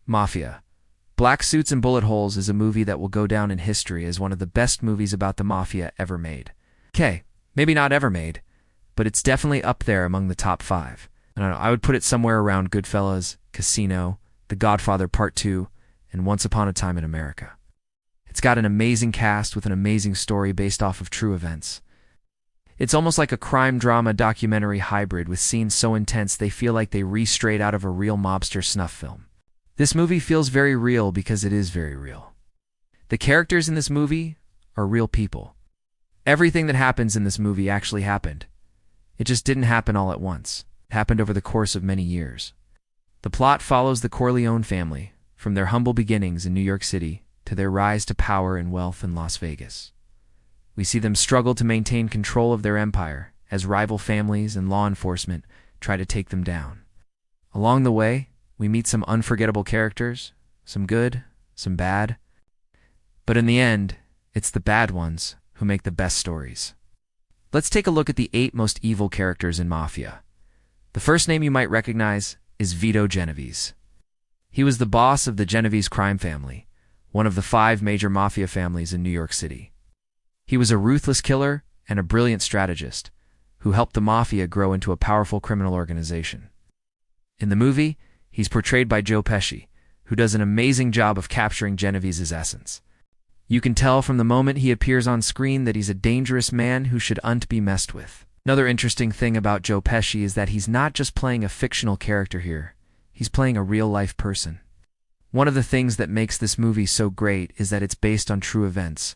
Mafia. Black Suits and Bullet Holes is a movie that will go down in history as one of the best movies about the Mafia ever made. Okay, maybe not ever made, but it's definitely up there among the top 5. I don't know, I would put it somewhere around Goodfellas, Casino, The Godfather Part 2, and Once Upon a Time in America. It's got an amazing cast with an amazing story based off of true events. It's almost like a crime drama documentary hybrid with scenes so intense they feel like they re-strayed out of a real mobster snuff film. This movie feels very real because it is very real. The characters in this movie are real people. Everything that happens in this movie actually happened. It just didn't happen all at once. It happened over the course of many years. The plot follows the Corleone family, from their humble beginnings in New York City to their rise to power and wealth in Las Vegas. We see them struggle to maintain control of their empire as rival families and law enforcement try to take them down. Along the way, we meet some unforgettable characters, some good, some bad. But in the end, it's the bad ones who make the best stories. Let's take a look at the 8 most evil characters in Mafia. The first name you might recognize is Vito Genovese. He was the boss of the Genovese crime family, one of the 5 major mafia families in New York City. He was a ruthless killer and a brilliant strategist who helped the Mafia grow into a powerful criminal organization. In the movie, he's portrayed by Joe Pesci, who does an amazing job of capturing Genovese's essence. You can tell from the moment he appears on screen that he's a dangerous man who shouldn't be messed with. Another interesting thing about Joe Pesci is that he's not just playing a fictional character here, he's playing a real-life person. One of the things that makes this movie so great is that it's based on true events.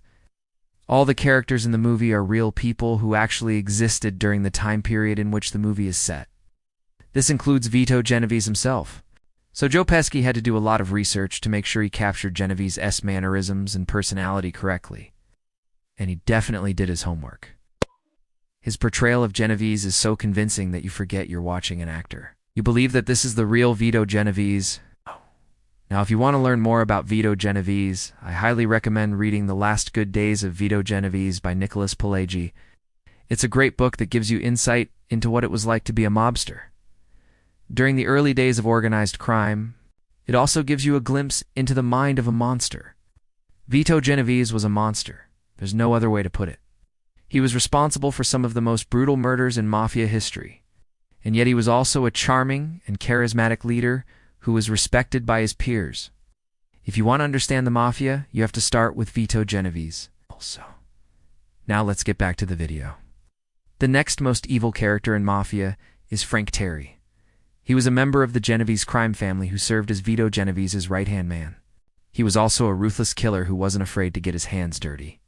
All the characters in the movie are real people who actually existed during the time period in which the movie is set. This includes Vito Genovese himself. So Joe Pesci had to do a lot of research to make sure he captured Genovese's mannerisms and personality correctly. And he definitely did his homework. His portrayal of Genovese is so convincing that you forget you're watching an actor. You believe that this is the real Vito Genovese. Now, if you want to learn more about Vito Genovese, I highly recommend reading The Last Good Days of Vito Genovese by Nicholas Pileggi. It's a great book that gives you insight into what it was like to be a mobster. During the early days of organized crime, it also gives you a glimpse into the mind of a monster. Vito Genovese was a monster. There's no other way to put it. He was responsible for some of the most brutal murders in Mafia history, and yet he was also a charming and charismatic leader who was respected by his peers. If you want to understand the Mafia, you have to start with Vito Genovese. Now let's get back to the video. The next most evil character in Mafia is Frank Terry. He was a member of the Genovese crime family who served as Vito Genovese's right-hand man. He was also a ruthless killer who wasn't afraid to get his hands dirty.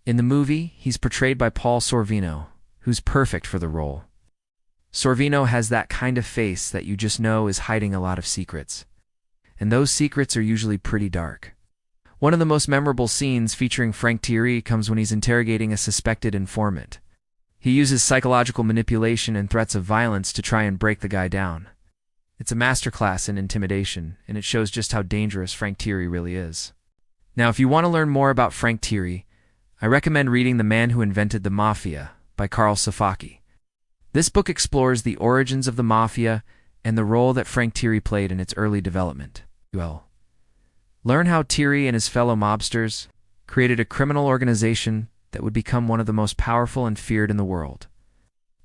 In the movie, he's portrayed by Paul Sorvino, who's perfect for the role. Sorvino has that kind of face that you just know is hiding a lot of secrets. And those secrets are usually pretty dark. One of the most memorable scenes featuring Frank Terry comes when he's interrogating a suspected informant. He uses psychological manipulation and threats of violence to try and break the guy down. It's a masterclass in intimidation, and it shows just how dangerous Frank Terry really is. Now, if you want to learn more about Frank Terry, I recommend reading The Man Who Invented the Mafia by Karl Safaki. This book explores the origins of the Mafia and the role that Frank Terry played in its early development. Learn how Terry and his fellow mobsters created a criminal organization that would become one of the most powerful and feared in the world.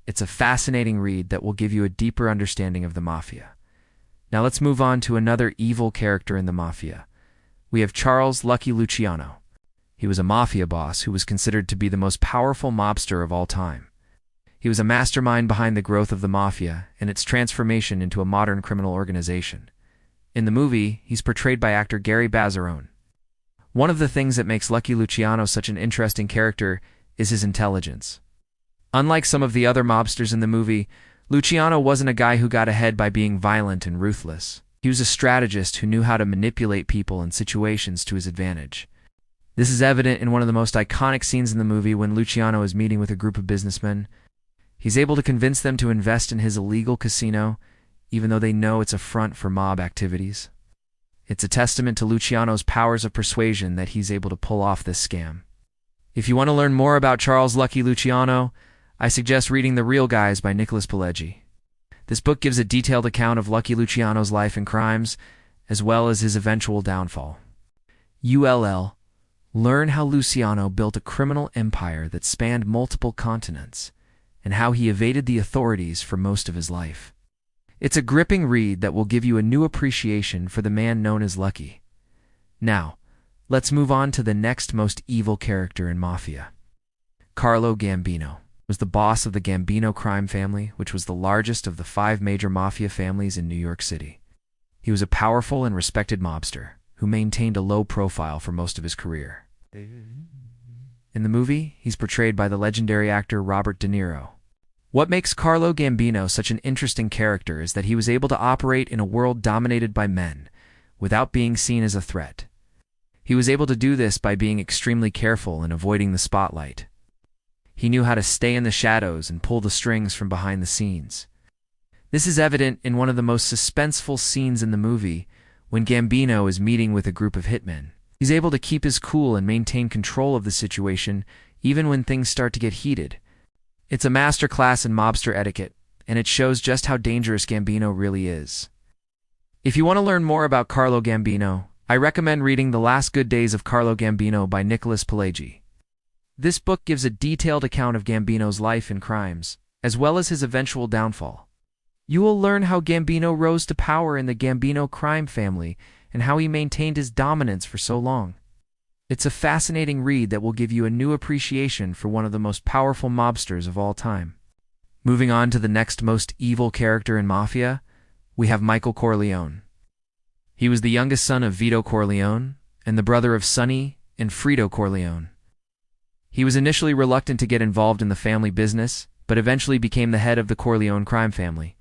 It's a fascinating read that will give you a deeper understanding of the Mafia. Now let's move on to another evil character in the Mafia. We have Charles Lucky Luciano. He was a mafia boss who was considered to be the most powerful mobster of all time. He was a mastermind behind the growth of the Mafia and its transformation into a modern criminal organization. In the movie, he's portrayed by actor Gary Bazzarone. One of the things that makes Lucky Luciano such an interesting character is his intelligence. Unlike some of the other mobsters in the movie, Luciano wasn't a guy who got ahead by being violent and ruthless. He was a strategist who knew how to manipulate people and situations to his advantage. This is evident in one of the most iconic scenes in the movie when Luciano is meeting with a group of businessmen. He's able to convince them to invest in his illegal casino, even though they know it's a front for mob activities. It's a testament to Luciano's powers of persuasion that he's able to pull off this scam. If you want to learn more about Charles Lucky Luciano, I suggest reading The Real Guys by Nicholas Pileggi. This book gives a detailed account of Lucky Luciano's life and crimes, as well as his eventual downfall. ULL. Learn how Luciano built a criminal empire that spanned multiple continents, and how he evaded the authorities for most of his life. It's a gripping read that will give you a new appreciation for the man known as Lucky. Now, let's move on to the next most evil character in Mafia. Carlo Gambino was the boss of the Gambino crime family, which was the largest of the 5 major mafia families in New York City. He was a powerful and respected mobster who maintained a low profile for most of his career. In the movie, he's portrayed by the legendary actor Robert De Niro. What makes Carlo Gambino such an interesting character is that he was able to operate in a world dominated by men without being seen as a threat. He was able to do this by being extremely careful and avoiding the spotlight. He knew how to stay in the shadows and pull the strings from behind the scenes. This is evident in one of the most suspenseful scenes in the movie, when Gambino is meeting with a group of hitmen. He's able to keep his cool and maintain control of the situation, even when things start to get heated. It's a masterclass in mobster etiquette, and it shows just how dangerous Gambino really is. If you want to learn more about Carlo Gambino, I recommend reading The Last Good Days of Carlo Gambino by Nicholas Pileggi. This book gives a detailed account of Gambino's life and crimes, as well as his eventual downfall. You will learn how Gambino rose to power in the Gambino crime family and how he maintained his dominance for so long. It's a fascinating read that will give you a new appreciation for one of the most powerful mobsters of all time. Moving on to the next most evil character in Mafia, we have Michael Corleone. He was the youngest son of Vito Corleone and the brother of Sonny and Frito Corleone. He was initially reluctant to get involved in the family business, but eventually became the head of the Corleone crime family.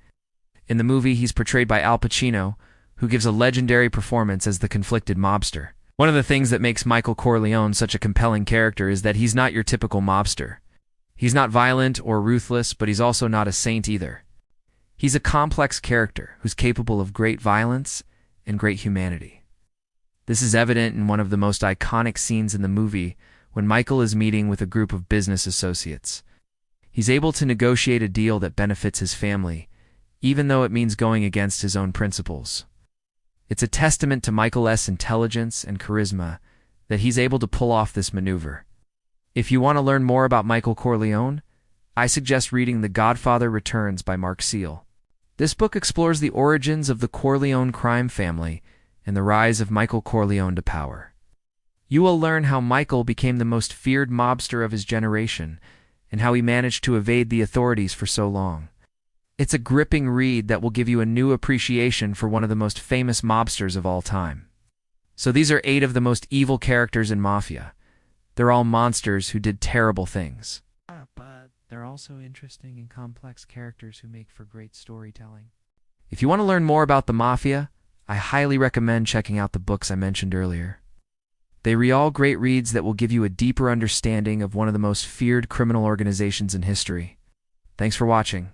In the movie, he's portrayed by Al Pacino, who gives a legendary performance as the conflicted mobster. One of the things that makes Michael Corleone such a compelling character is that he's not your typical mobster. He's not violent or ruthless, but he's also not a saint either. He's a complex character who's capable of great violence and great humanity. This is evident in one of the most iconic scenes in the movie when Michael is meeting with a group of business associates. He's able to negotiate a deal that benefits his family, even though it means going against his own principles. It's a testament to Michael's intelligence and charisma that he's able to pull off this maneuver. If you want to learn more about Michael Corleone, I suggest reading The Godfather Returns by Mark Seal. This book explores the origins of the Corleone crime family and the rise of Michael Corleone to power. You will learn how Michael became the most feared mobster of his generation and how he managed to evade the authorities for so long. It's a gripping read that will give you a new appreciation for one of the most famous mobsters of all time. So these are 8 of the most evil characters in Mafia. They're all monsters who did terrible things. But they're also interesting and complex characters who make for great storytelling. If you want to learn more about the Mafia, I highly recommend checking out the books I mentioned earlier. They are all great reads that will give you a deeper understanding of one of the most feared criminal organizations in history. Thanks for watching.